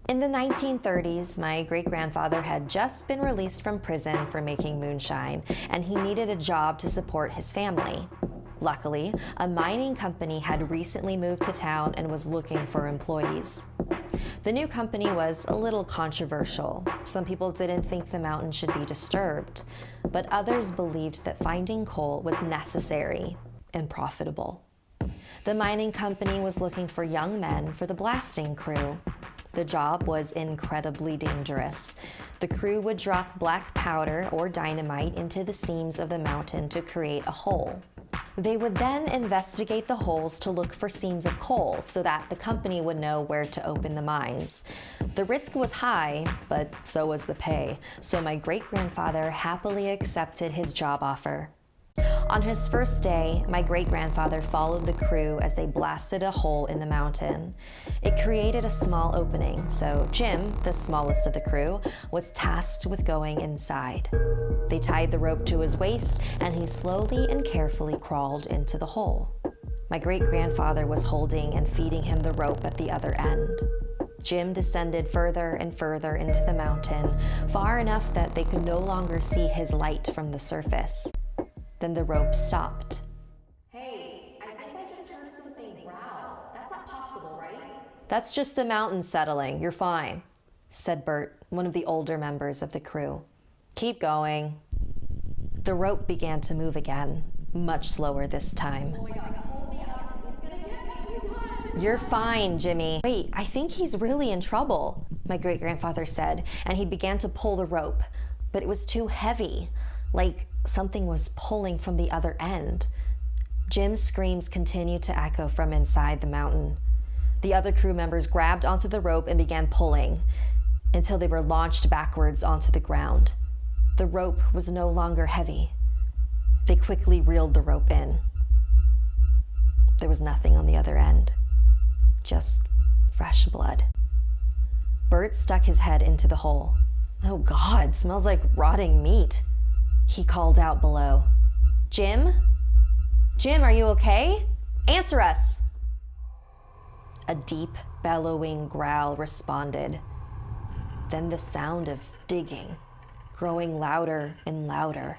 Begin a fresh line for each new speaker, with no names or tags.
In the 1930s, my great-grandfather had just been released from prison for making moonshine, and he needed a job to support his family. Luckily, a mining company had recently moved to town and was looking for employees. The new company was a little controversial. Some people didn't think the mountain should be disturbed, but others believed that finding coal was necessary and profitable. The mining company was looking for young men for the blasting crew. The job was incredibly dangerous. The crew would drop black powder or dynamite into the seams of the mountain to create a hole. They would then investigate the holes to look for seams of coal so that the company would know where to open the mines. The risk was high, but so was the pay, so my great-grandfather happily accepted his job offer. On his first day, my great-grandfather followed the crew as they blasted a hole in the mountain. It created a small opening, so Jim, the smallest of the crew, was tasked with going inside. They tied the rope to his waist, and he slowly and carefully crawled into the hole. My great-grandfather was holding and feeding him the rope at the other end. Jim descended further and further into the mountain, far enough that they could no longer see his light from the surface. Then the rope stopped.
Hey, I think I just heard something growl. That's not possible, right?
"That's just the mountain settling. You're fine," said Bert, one of the older members of the crew. "Keep going." The rope began to move again, much slower this time.
Oh my God, hold me up. It's gonna get me. Oh my God.
"You're fine, Jimmy." "Wait, I think he's really in trouble," my great-grandfather said, and he began to pull the rope, but it was too heavy. Like something was pulling from the other end. Jim's screams continued to echo from inside the mountain. The other crew members grabbed onto the rope and began pulling until they were launched backwards onto the ground. The rope was no longer heavy. They quickly reeled the rope in. There was nothing on the other end, just fresh blood. Bert stuck his head into the hole. "Oh God, smells like rotting meat," he called out below. "Jim? Jim, are you okay? Answer us!" A deep, bellowing growl responded. Then the sound of digging, growing louder and louder.